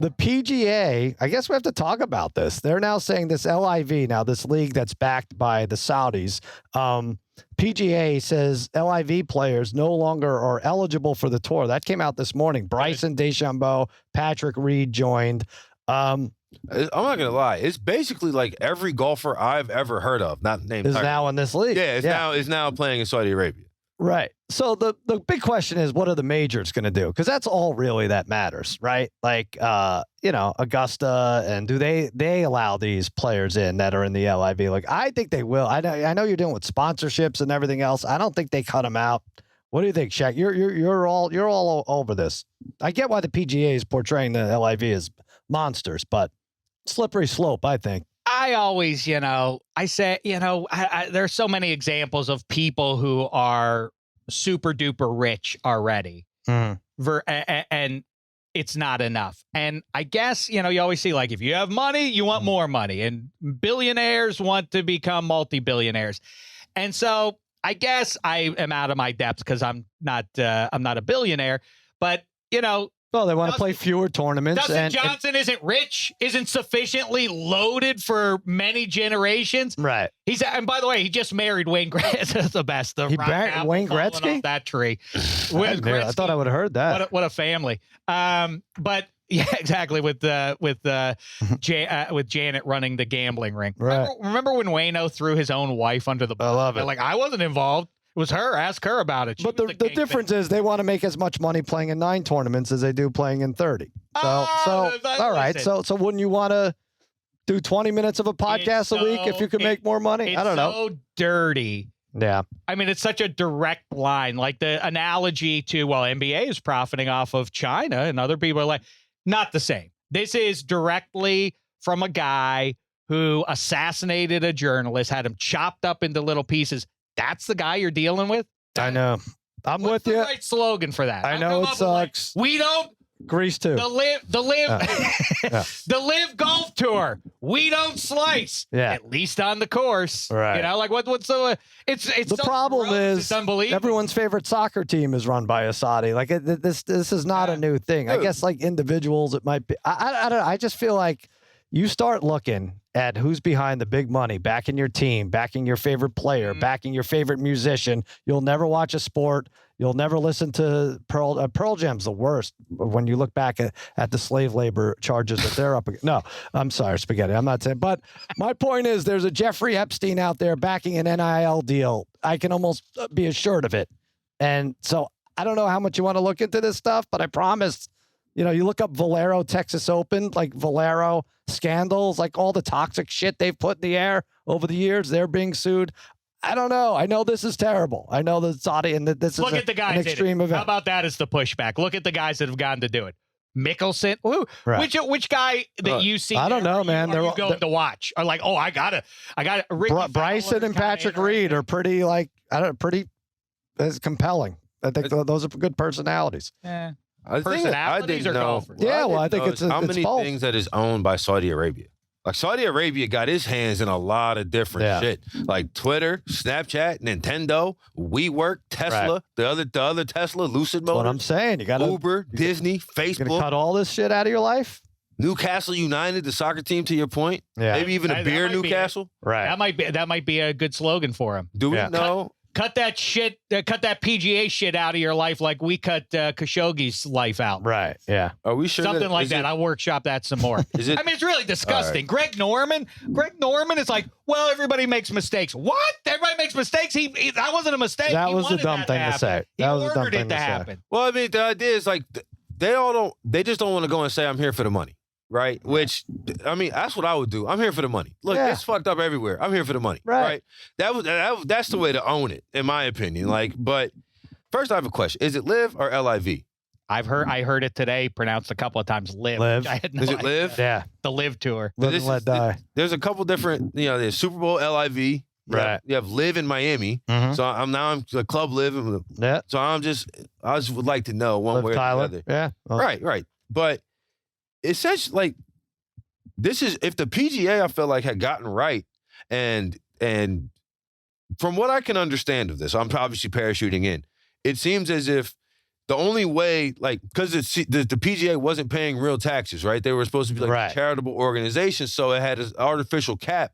The PGA, I guess we have to talk about this. They're now saying this LIV, now this league that's backed by the Saudis, PGA says LIV players no longer are eligible for the tour. That came out this morning. Bryson DeChambeau, Patrick Reed joined. I'm not gonna lie. It's basically like every golfer I've ever heard of, not named, is now in this league. Yeah, it's now playing in Saudi Arabia. Right. So the big question is, what are the majors going to do? Because that's all really that matters, right? Like, Augusta, and do they allow these players in that are in the LIV? Like, I think they will. I know you're dealing with sponsorships and everything else. I don't think they cut them out. What do you think, Shaq? You're all over this. I get why the PGA is portraying the LIV as monsters, but slippery slope, I think. I always, I say, there's so many examples of people who are super duper rich already, and it's not enough. And I guess, you always see, like, if you have money, you want more money, and billionaires want to become multi-billionaires. And so I guess I am out of my depth because I'm not a billionaire, but, well, they want to play fewer tournaments. Dustin Johnson isn't rich, isn't sufficiently loaded for many generations. Right. And by the way, he just married Wayne Gretzky. That's the best. He married Wayne Gretzky? Off that tree. I thought I would have heard that. What a family. But yeah, exactly. With Janet running the gambling ring. Right. Remember when Wayno threw his own wife under the bus? I love it. Like, I wasn't involved. It was her. Ask her about it. But the difference is they want to make as much money playing in 9 tournaments as they do playing in 30. So all right. So wouldn't you want to do 20 minutes of a podcast a week if you could make more money? I don't know. It's so dirty. Yeah. I mean, it's such a direct line. Like the analogy to, NBA is profiting off of China, and other people are like, not the same. This is directly from a guy who assassinated a journalist, had him chopped up into little pieces. That's the guy you're dealing with? I know. I'm with you. What's the right slogan for that? I know it sucks. We don't. Grease too. The LIV Golf Tour. We don't slice. Yeah. At least on the course. Right. What's the? It's the so problem gross, is it's unbelievable. Everyone's favorite soccer team is run by a Saudi. Like this is not a new thing. Dude. I guess like individuals, it might be. I don't know. I just feel like you start looking at who's behind the big money, backing your team, backing your favorite player, backing your favorite musician. You'll never watch a sport. You'll never listen to Pearl Jam's the worst when you look back at the slave labor charges that they're up against. No, I'm sorry, Spaghetti. I'm not saying. But my point is there's a Jeffrey Epstein out there backing an NIL deal. I can almost be assured of it. And so I don't know how much you want to look into this stuff, but I promise, you look up Valero Texas Open, like Valero scandals, like all the toxic shit they've put in the air over the years. They're being sued. I don't know. I know this is terrible. I know that Saudi and that this is an extreme event. How about that as the pushback? Look at the guys that have gotten to do it. Mickelson. Ooh, right. Which guy that you see? I don't know, man. They're going to watch. Or like, I got it. Bryson and Patrick Reed are pretty compelling. I think those are good personalities. Yeah. Personalities or golfers? Yeah, well, I think it's how many both. things that is owned by Saudi Arabia. Like Saudi Arabia got his hands in a lot of different shit, like Twitter, Snapchat, Nintendo, WeWork, Tesla, right. the other Tesla, Lucid Motors. That's what I'm saying. You got Uber, Disney, Facebook. Gonna cut all this shit out of your life. Newcastle United, the soccer team. To your point, maybe even a beer Newcastle. Right. That might be a good slogan for him. Do we know? Cut that PGA shit out of your life like we cut Khashoggi's life out. Right, yeah. Are we sure? Something like that. I'll workshop that some more. It's really disgusting. Right. Greg Norman is like, well, everybody makes mistakes. What? Everybody makes mistakes? That wasn't a mistake. That was the dumb thing to say. That was the dumb thing to happen. Well, I mean, the idea is like, they just don't want to go and say, I'm here for the money. Right? Which, I mean, that's what I would do. I'm here for the money. Look, it's fucked up everywhere. I'm here for the money. Right? That's the way to own it, in my opinion. Like, but first I have a question. Is it LIV or LIV? I heard it today pronounced a couple of times LIV. I had no Is it idea. LIV? Yeah. The LIV Tour. Live and let die. There's a couple different, there's Super Bowl LIV. Right. You have LIV in Miami. Mm-hmm. So I'm the club LIV. Yeah. So I just would like to know one way or the other. Yeah. Well, Right. But essentially, like, this is, if the PGA, I feel like, had gotten right, and from what I can understand of this, I'm obviously parachuting in, it seems as if the only way, like, because the PGA wasn't paying real taxes, right? They were supposed to be like a charitable organization, so it had an artificial cap,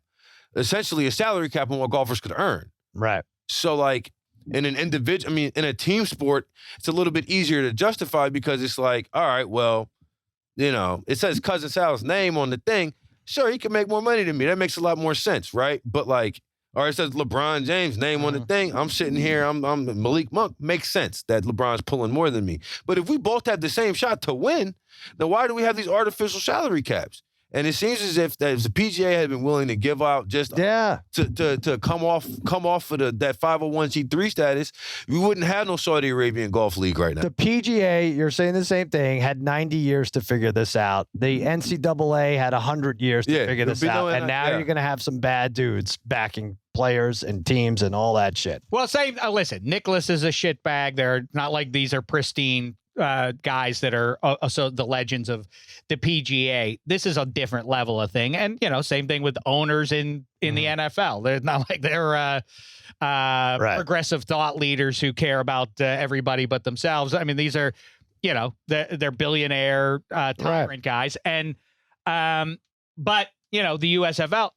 essentially a salary cap on what golfers could earn. Right. So, like, in an individual, I mean, in a team sport, it's a little bit easier to justify because it's like, all right, well, you know, it says Cousin Sal's name on the thing. Sure, he can make more money than me. That makes a lot more sense, right? But like, or it says LeBron James' name on the thing. I'm sitting here, I'm Malik Monk. Makes sense that LeBron's pulling more than me. But if we both have the same shot to win, then why do we have these artificial salary caps? And it seems as if the PGA had been willing to give out just to come off of that 501c3 status, we wouldn't have no Saudi Arabian Golf League right now. The PGA, you're saying the same thing, had 90 years to figure this out. The NCAA had 100 years to figure this out. And now you're going to have some bad dudes backing players and teams and all that shit. Well, listen, Nicholas is a shitbag. They're not like these are pristine guys that are also the legends of the PGA. This is a different level of thing. And, you know, same thing with owners in the NFL. They're not like they're progressive thought leaders who care about everybody but themselves. I mean, these are, you know, they're billionaire tyrant guys. And, but, you know, the USFL,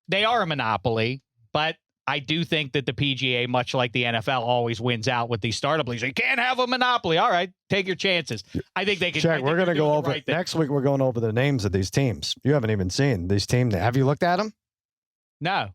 they are a monopoly, but I do think that the PGA, much like the NFL, always wins out with these startup leagues. You can't have a monopoly. All right, take your chances. I think they can. Check. We're going to go over next week. We're going over the names of these teams. You haven't even seen these teams. Have you looked at them? No.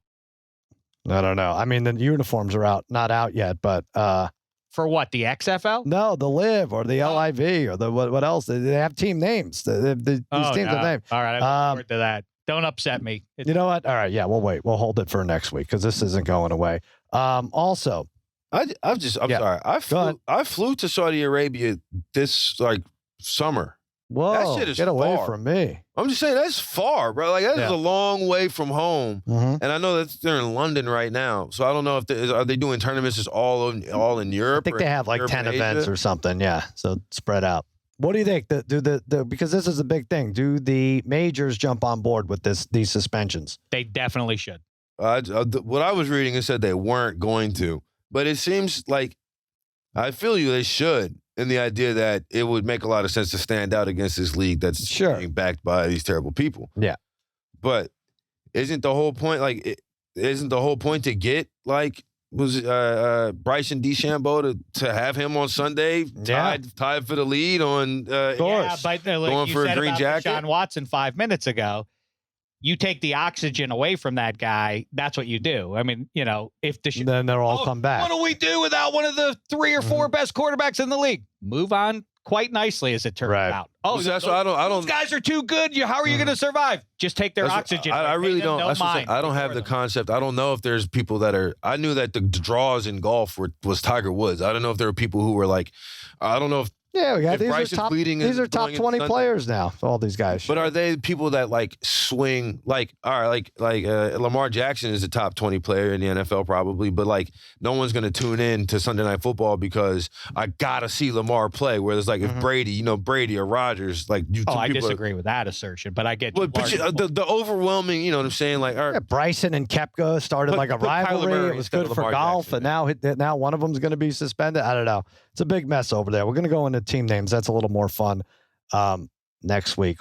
I don't know. I mean, the uniforms are not out yet, but for what, the XFL? No, the LIV or the LIV or the what else? They have team names. These teams have names. All right, I look forward to that. Don't upset me. You know what? All right. Yeah, we'll wait. We'll hold it for next week because this isn't going away. Also, I'm sorry. I flew to Saudi Arabia this like summer. Whoa, that shit is get away far from me. I'm just saying that's far, bro. Like that is a long way from home. And I know that they're in London right now. So I don't know if are they doing tournaments just all in Europe? I think they have like 10 events or something. Yeah. So spread out. What do you think? Because this is a big thing. Do the majors jump on board with these suspensions? They definitely should. What I was reading, it said they weren't going to, but it seems like I feel they should. In the idea that it would make a lot of sense to stand out against this league that's being backed by these terrible people. Yeah, but isn't the whole point to get like? Was Bryson DeChambeau to have him on Sunday tied for the lead on but like going for a green jacket? Deshaun Watson 5 minutes ago. You take the oxygen away from that guy. That's what you do. I mean, you know, if then they'll all come back. What do we do without one of the 3 or 4 best quarterbacks in the league? Move on quite nicely, as it turns out. Oh, that's why I don't. Those guys are too good. How are you going to survive? Just take their oxygen. I really don't. I don't have the concept. I don't know if there's people that are. I knew that the draws in golf was Tiger Woods. I don't know if there are people who were like. I don't know if. Yeah, we got these are top 20 players now. All these guys. But are they people that like swing like all right, like Lamar Jackson is a top 20 player in the NFL probably, but like no one's gonna tune in to Sunday Night Football because I gotta see Lamar play. Whereas like if Brady or Rodgers, like I disagree with that assertion, but I get. But the overwhelming, you know what I'm saying? Like Bryson and Koepka started like a rivalry. It was good for golf, and now one of them's gonna be suspended. I don't know. It's a big mess over there. We're gonna go into team names. That's a little more fun next week.